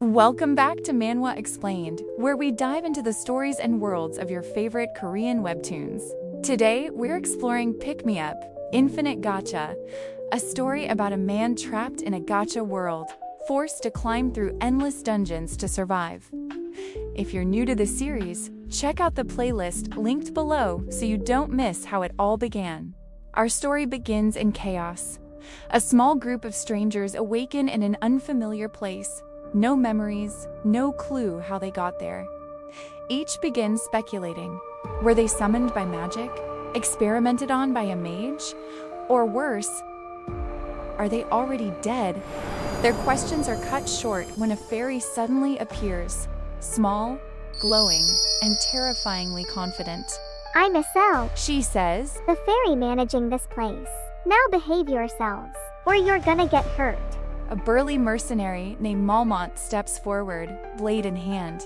Welcome back to Manhwa Explained, where we dive into the stories and worlds of your favorite Korean webtoons. Today, we're exploring Pick Me Up, Infinite Gacha, a story about a man trapped in a gacha world, forced to climb through endless dungeons to survive. If you're new to this series, check out the playlist linked below so you don't miss how it all began. Our story begins in chaos. A small group of strangers awaken in an unfamiliar place. No memories, no clue how they got there. Each begins speculating. Were they summoned by magic? Experimented on by a mage? Or worse, are they already dead? Their questions are cut short when a fairy suddenly appears, small, glowing, and terrifyingly confident. I'm Estelle, She says, the fairy managing this place. Now behave yourselves, or you're gonna get hurt. A burly mercenary named Malmont steps forward, blade in hand.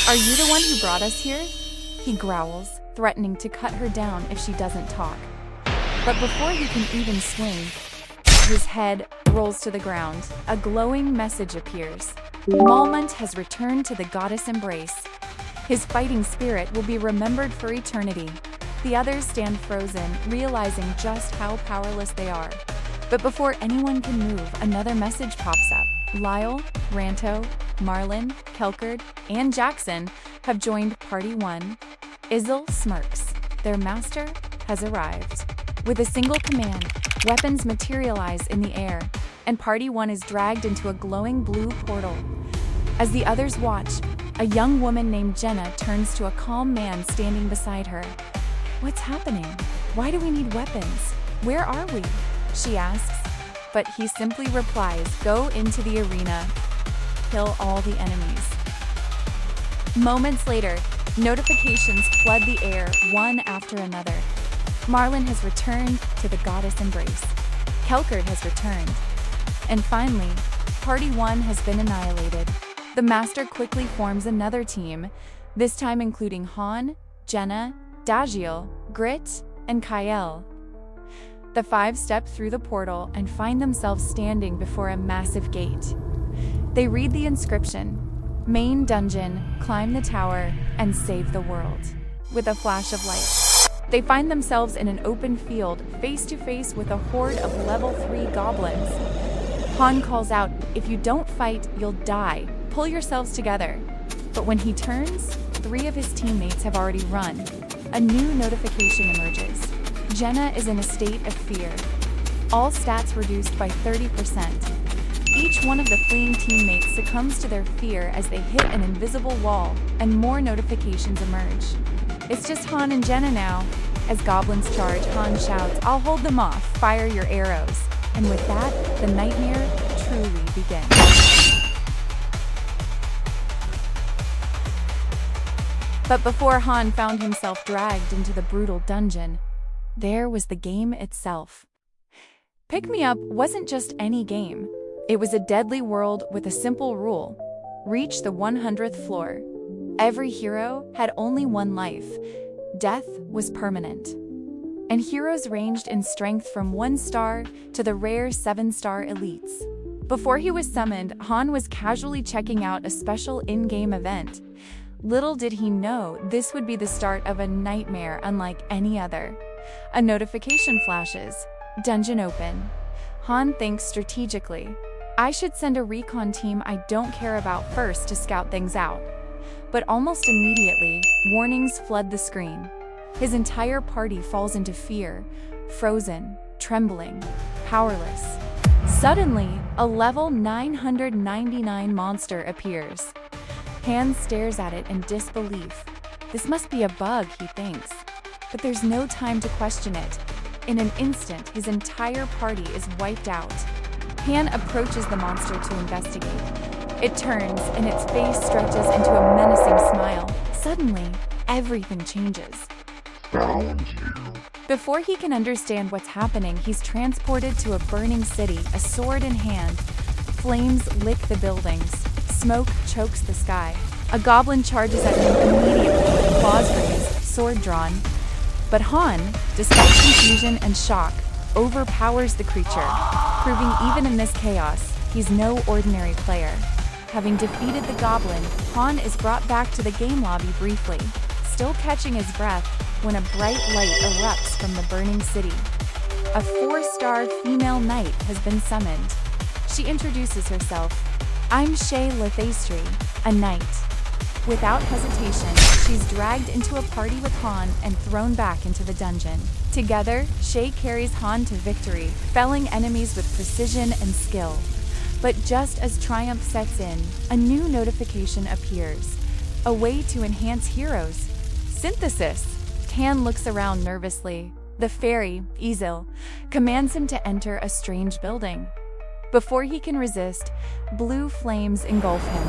Are you the one who brought us here? He growls, threatening to cut her down if she doesn't talk. But before he can even swing, his head rolls to the ground. A glowing message appears. Malmont has returned to the goddess embrace. His fighting spirit will be remembered for eternity. The others stand frozen, realizing just how powerless they are. But before anyone can move, another message pops up. Lyle, Ranto, Marlin, Kelkard, and Jackson have joined Party 1. Izzle smirks. Their master has arrived. With a single command, weapons materialize in the air, and Party 1 is dragged into a glowing blue portal. As the others watch, a young woman named Jenna turns to a calm man standing beside her. What's happening? Why do we need weapons? Where are we? She asks, but he simply replies, go into the arena, kill all the enemies. Moments later, notifications flood the air one after another. Marlin has returned to the goddess embrace. Kelkard has returned. And finally, Party 1 has been annihilated. The master quickly forms another team, this time including Han, Jenna, Dagiel, Grit, and Kael. The five step through the portal and find themselves standing before a massive gate. They read the inscription, Main Dungeon, climb the tower, and save the world. With a flash of light, they find themselves in an open field, face to face with a horde of level 3 goblins. Han calls out, if you don't fight, you'll die. Pull yourselves together. But when he turns, 3 of his teammates have already run. A new notification emerges. Jenna is in a state of fear. All stats reduced by 30%. Each one of the fleeing teammates succumbs to their fear as they hit an invisible wall, and more notifications emerge. It's just Han and Jenna now. As goblins charge, Han shouts, I'll hold them off, fire your arrows. And with that, the nightmare truly begins. But before Han found himself dragged into the brutal dungeon, there was the game itself. Pick Me Up wasn't just any game. It was a deadly world with a simple rule. Reach the 100th floor. Every hero had only one life. Death was permanent. And heroes ranged in strength from 1 star to the rare 7-star elites. Before he was summoned, Han was casually checking out a special in-game event. Little did he know this would be the start of a nightmare unlike any other. A notification flashes. Dungeon open. Han thinks strategically. I should send a recon team I don't care about first to scout things out. But almost immediately, warnings flood the screen. His entire party falls into fear, frozen, trembling, powerless. Suddenly, a level 999 monster appears. Han stares at it in disbelief. This must be a bug, he thinks. But there's no time to question it. In an instant, his entire party is wiped out. Han approaches the monster to investigate. It turns, and its face stretches into a menacing smile. Suddenly, everything changes. Found you. Before he can understand what's happening, he's transported to a burning city, a sword in hand. Flames lick the buildings. Smoke chokes the sky. A goblin charges at him immediately, claws raised, sword drawn. But Han, despite confusion and shock, overpowers the creature, proving even in this chaos, he's no ordinary player. Having defeated the goblin, Han is brought back to the game lobby briefly, still catching his breath when a bright light erupts from the burning city. A 4-star female knight has been summoned. She introduces herself. "I'm Shay Lithastri, a knight." Without hesitation, she's dragged into a party with Han and thrown back into the dungeon. Together, Shay carries Han to victory, felling enemies with precision and skill. But just as triumph sets in, a new notification appears. A way to enhance heroes. Synthesis. Han looks around nervously. The fairy, Isil, commands him to enter a strange building. Before he can resist, blue flames engulf him.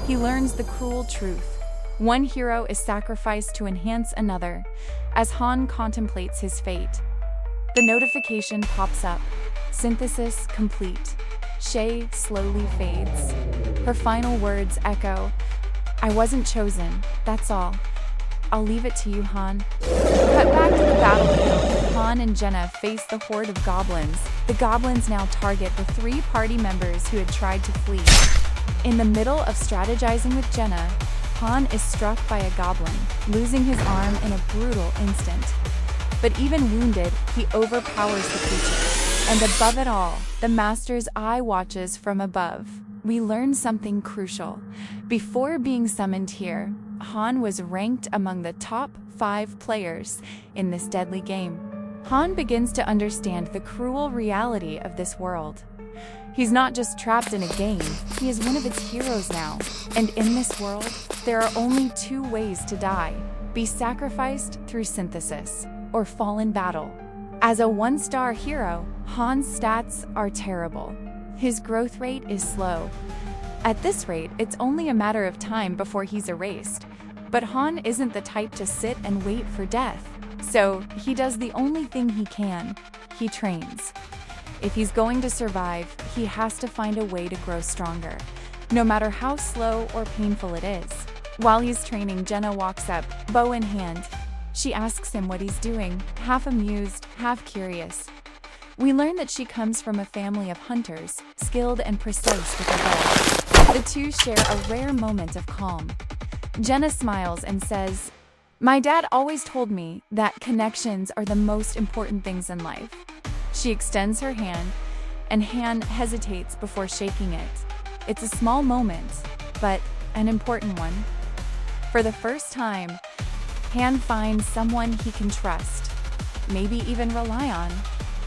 He learns the cruel truth. One hero is sacrificed to enhance another, as Han contemplates his fate. The notification pops up. Synthesis complete. Shay slowly fades. Her final words echo, "I wasn't chosen, that's all. I'll leave it to you, Han." Cut back to the battlefield. Han and Jenna face the horde of goblins. The goblins now target the 3 party members who had tried to flee. In the middle of strategizing with Jenna, Han is struck by a goblin, losing his arm in a brutal instant. But even wounded, he overpowers the creature. And above it all, the Master's eye watches from above. We learn something crucial. Before being summoned here, Han was ranked among the top 5 players in this deadly game. Han begins to understand the cruel reality of this world. He's not just trapped in a game, he is one of its heroes now. And in this world, there are only 2 ways to die: be sacrificed through synthesis, or fall in battle. As a 1-star hero, Han's stats are terrible. His growth rate is slow. At this rate, it's only a matter of time before he's erased. But Han isn't the type to sit and wait for death. So, he does the only thing he can. He trains. If he's going to survive, he has to find a way to grow stronger, no matter how slow or painful it is. While he's training, Jenna walks up, bow in hand. She asks him what he's doing, half amused, half curious. We learn that she comes from a family of hunters, skilled and precise with a bow. The two share a rare moment of calm. Jenna smiles and says, "My dad always told me that connections are the most important things in life." She extends her hand, and Han hesitates before shaking it. It's a small moment, but an important one. For the first time, Han finds someone he can trust, maybe even rely on.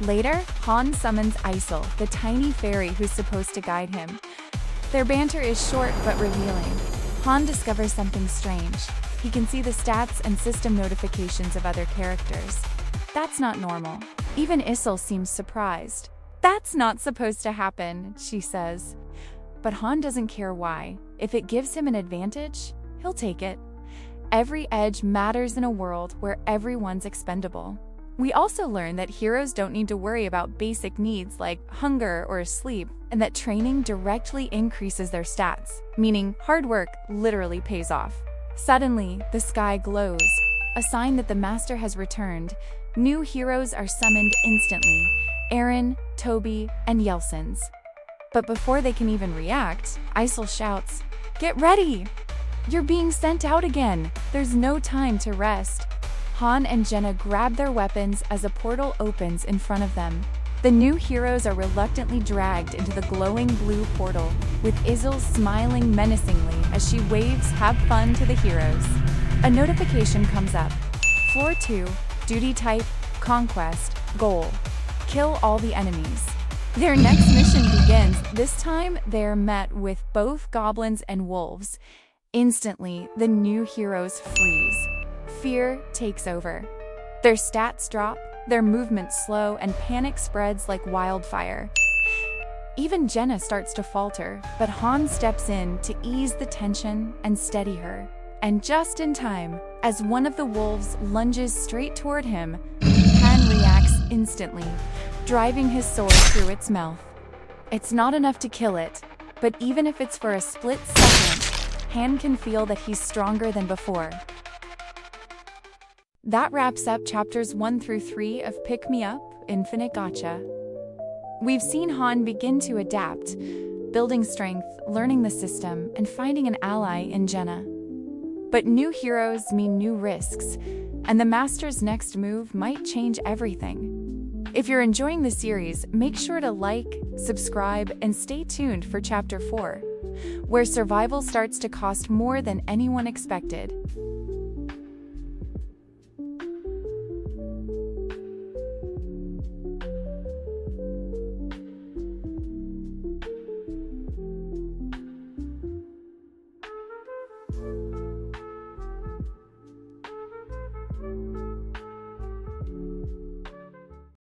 Later, Han summons Isil, the tiny fairy who's supposed to guide him. Their banter is short but revealing. Han discovers something strange. He can see the stats and system notifications of other characters. That's not normal. Even Isil seems surprised. "That's not supposed to happen," she says. But Han doesn't care why. If it gives him an advantage, he'll take it. Every edge matters in a world where everyone's expendable. We also learn that heroes don't need to worry about basic needs like hunger or sleep, and that training directly increases their stats, meaning hard work literally pays off. Suddenly, the sky glows, a sign that the Master has returned. New heroes are summoned instantly: Aaron, Toby, and Yelsens. But before they can even react, Isil shouts, "Get ready! You're being sent out again! There's no time to rest." Han and Jenna grab their weapons as a portal opens in front of them. The new heroes are reluctantly dragged into the glowing blue portal, with Isil smiling menacingly as she waves "Have fun" to the heroes. A notification comes up. Floor 2, duty type, conquest, goal: kill all the enemies. Their next mission begins. This time, they're met with both goblins and wolves. Instantly, the new heroes freeze. Fear takes over. Their stats drop, their movement slow, and panic spreads like wildfire. Even Jenna starts to falter, but Han steps in to ease the tension and steady her. And just in time, as one of the wolves lunges straight toward him, Han reacts instantly, driving his sword through its mouth. It's not enough to kill it, but even if it's for a split second, Han can feel that he's stronger than before. That wraps up chapters 1 through 3 of Pick Me Up: Infinite Gacha. We've seen Han begin to adapt, building strength, learning the system, and finding an ally in Jenna. But new heroes mean new risks, and the Master's next move might change everything. If you're enjoying the series, make sure to like, subscribe, and stay tuned for Chapter 4, where survival starts to cost more than anyone expected.